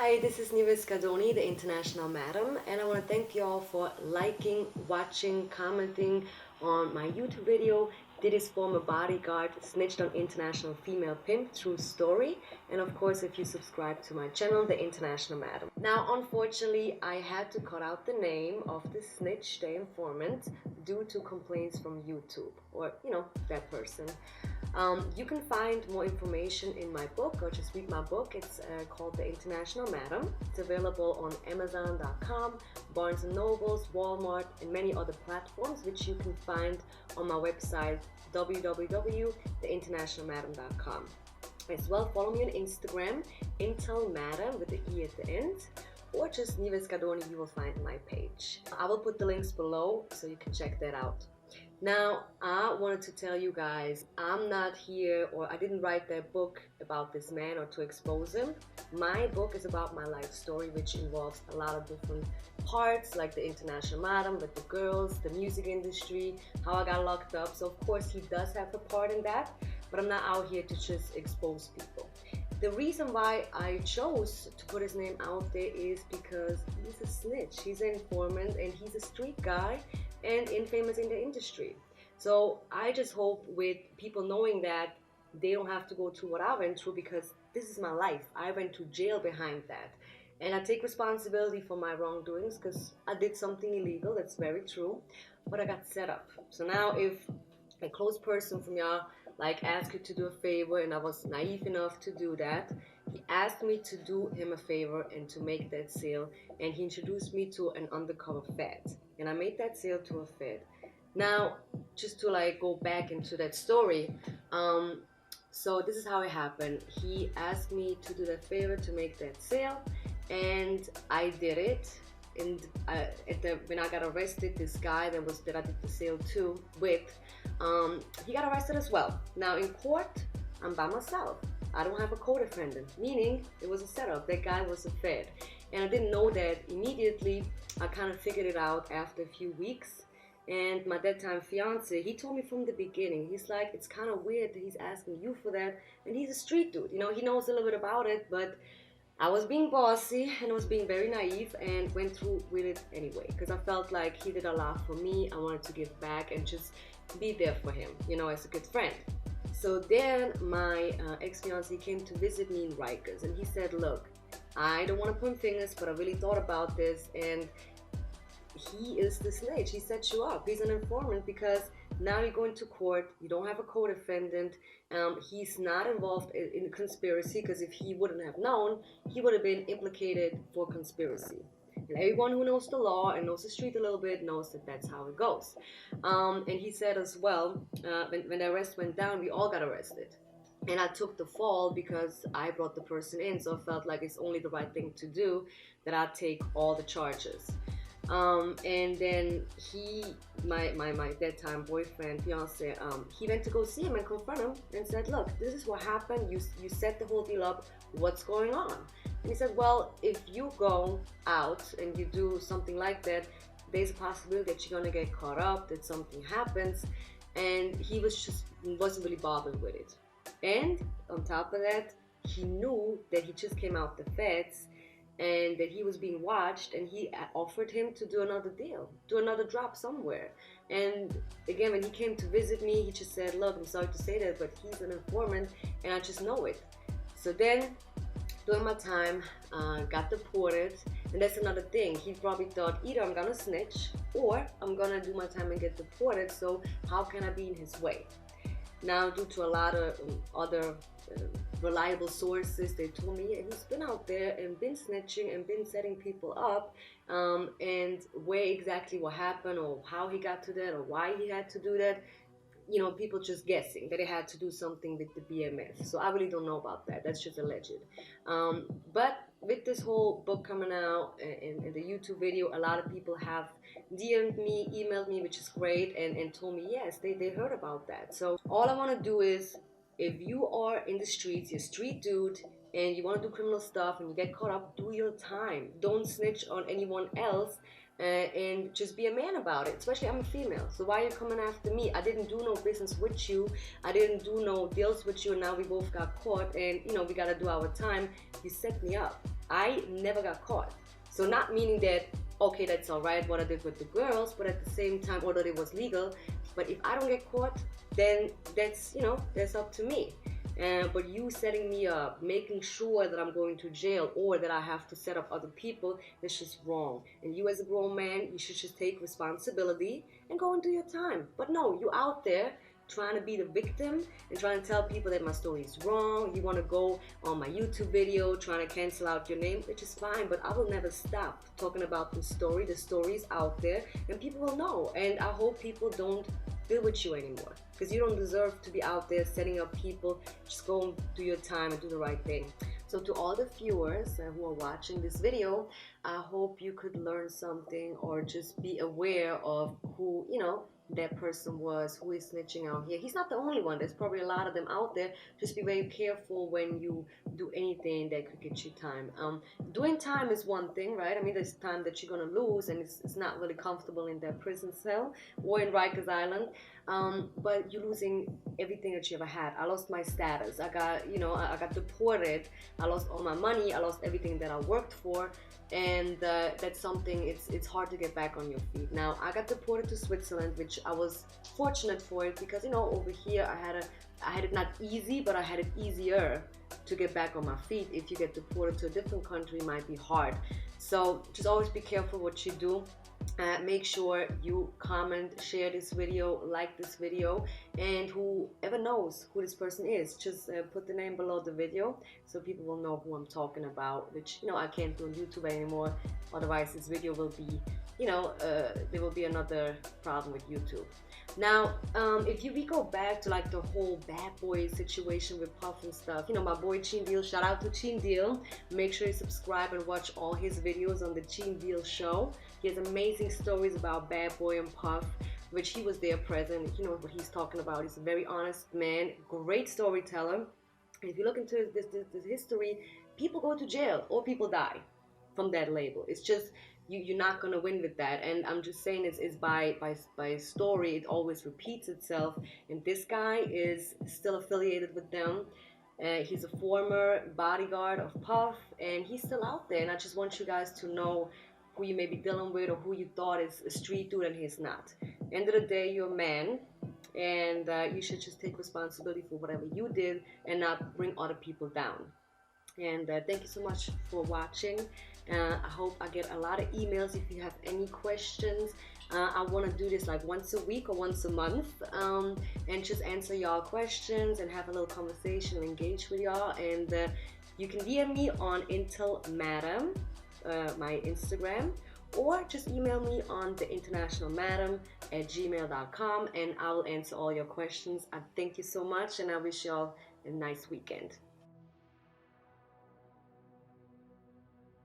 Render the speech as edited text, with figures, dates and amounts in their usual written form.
Hi, this is Nives Kadoni, the International Madam, and I want to thank you all for liking, watching, commenting on my YouTube video. Did his former bodyguard snitched on international female pimp? True story. And of course, if you subscribe to my channel, the International Madam. Now, unfortunately, I had to cut out the name of the snitch, the informant, due to complaints from YouTube, or that person. You can find more information in my book, or just read my book. It's called The International Madam. It's available on Amazon.com, Barnes & Nobles, Walmart, and many other platforms, which you can find on my website, www.theinternationalmadam.com. As well, follow me on Instagram, intelmadam with the E at the end, or just Nives Kadoni, you will find my page. I will put the links below so you can check that out. Now, I wanted to tell you guys, I'm not here, or I didn't write that book about this man or to expose him. My book is about my life story, which involves a lot of different parts, like the International Madam, with the girls, the music industry, how I got locked up. So of course he does have a part in that, but I'm not out here to just expose people. The reason why I chose to put his name out there is because he's a snitch, he's an informant, and he's a street guy and infamous in the industry. So I just hope with people knowing that they don't have to go through what I went through, because this is my life. I went to jail behind that. And I take responsibility for my wrongdoings because I did something illegal, that's very true, but I got set up. So now if a close person from y'all asked you to do a favor, and I was naive enough to do that, he asked me to do him a favor and to make that sale, and he introduced me to an undercover Fed, and I made that sale to a Fed. Now, just to go back into that story, so this is how it happened. He asked me to do that favor to make that sale, and I did it. And when I got arrested, this guy that I did the sale to with, he got arrested as well. Now in court, I'm by myself. I don't have a co-defendant, meaning it was a setup. That guy was a Fed, and I didn't know that immediately. I kind of figured it out after a few weeks. And my that time fiance, he told me from the beginning, he's like, it's kind of weird that he's asking you for that, and he's a street dude. He knows a little bit about it, but I was being bossy and I was being very naive and went through with it anyway, because I felt like he did a lot for me. I wanted to give back and just be there for him, as a good friend. So then my ex-fiance came to visit me in Rikers, and he said, look, I don't want to point fingers, but I really thought about this, and he is the snitch. He set you up. He's an informant because now you're going to court. You don't have a co-defendant. He's not involved in conspiracy, because if he wouldn't have known, he would have been implicated for conspiracy. And everyone who knows the law and knows the street a little bit knows that that's how it goes. And he said as well, when the arrest went down, we all got arrested. And I took the fall because I brought the person in, so I felt like it's only the right thing to do, that I take all the charges. And then my that time boyfriend, fiance, he went to go see him and confront him and said, look, this is what happened. You set the whole deal up. What's going on? And he said, well, if you go out and you do something like that, there's a possibility that you're going to get caught up, that something happens. And he wasn't really bothered with it. And on top of that, he knew that he just came out the feds and that he was being watched, and he offered him to do another deal, do another drop somewhere. And again, when he came to visit me, he just said, look, I'm sorry to say that, but he's an informant and I just know it. So then during my time, got deported, and that's another thing. He probably thought, either I'm gonna snitch or I'm gonna do my time and get deported, so how can I be in his way? Now, due to a lot of other reliable sources, they told me, yeah, he's been out there and been snitching and been setting people up, and where exactly what happened or how he got to that or why he had to do that, people just guessing that he had to do something with the BMF. So I really don't know about that. That's just alleged. But with this whole book coming out and the YouTube video, a lot of people have DM'd me, emailed me, which is great, and told me, yes, they heard about that. So all I want to do is, if you are in the streets, you're a street dude, and you want to do criminal stuff and you get caught up, do your time. Don't snitch on anyone else, and just be a man about it. Especially, I'm a female, so why are you coming after me? I didn't do no business with you. I didn't do no deals with you, and now we both got caught, and we gotta do our time. You set me up. I never got caught. So not meaning that, okay, that's all right what I did with the girls, but at the same time, although it was legal, but if I don't get caught, then that's, you know, that's up to me. But you setting me up, making sure that I'm going to jail or that I have to set up other people, that's just wrong. And you as a grown man, you should just take responsibility and go and do your time. But no, you out there trying to be the victim and trying to tell people that my story is wrong. You want to go on my YouTube video trying to cancel out your name, which is fine, but I will never stop talking about the story. The story is out there and people will know. And I hope people don't deal with you anymore, because you don't deserve to be out there setting up people. Just go and do your time and do the right thing. So to all the viewers who are watching this video, I hope you could learn something or just be aware of who, you know, that person was, who is snitching out here. He's not the only one. There's probably a lot of them out there. Just be very careful when you do anything that could get you time. Doing time is one thing, right? I mean, there's time that you're gonna lose, and it's not really comfortable in that prison cell or in Rikers Island. But you're losing everything that you ever had. I lost my status. I got, you know, I got deported. I lost all my money. I lost everything that I worked for. And that's something, it's hard to get back on your feet. Now, I got deported to Switzerland, which I was fortunate for it, because, you know, over here I had it not easy, but I had it easier to get back on my feet. If you get deported to a different country, it might be hard. So just always be careful what you do. Make sure you comment, share this video, like this video, and whoever knows who this person is, just put the name below the video so people will know who I'm talking about, which, you know, I can't do on YouTube anymore. Otherwise this video will be, you know, there will be another problem with YouTube. Now, if we go back to like the whole bad boy situation with Puff and stuff, you know, my boy Chin Deal, shout out to Chin Deal. Make sure you subscribe and watch all his videos on the Chin Deal show. He has amazing stories about Bad Boy and Puff, which he was there present. He knows what he's talking about. He's a very honest man, great storyteller. And if you look into this history, people go to jail or people die from that label. It's just, you're not gonna win with that. And I'm just saying, it's by story, it always repeats itself. And this guy is still affiliated with them. He's a former bodyguard of Puff, and he's still out there. And I just want you guys to know who you may be dealing with or who you thought is a street dude and he's not. End of the day, you're a man, and you should just take responsibility for whatever you did and not bring other people down. And thank you so much for watching. I hope I get a lot of emails if you have any questions. I want to do this like once a week or once a month, and just answer y'all questions and have a little conversation and engage with y'all. And you can DM me on Intel Madam, my Instagram, or just email me on theinternationalmadam@gmail.com, and I will answer all your questions. I thank you so much, and I wish y'all a nice weekend.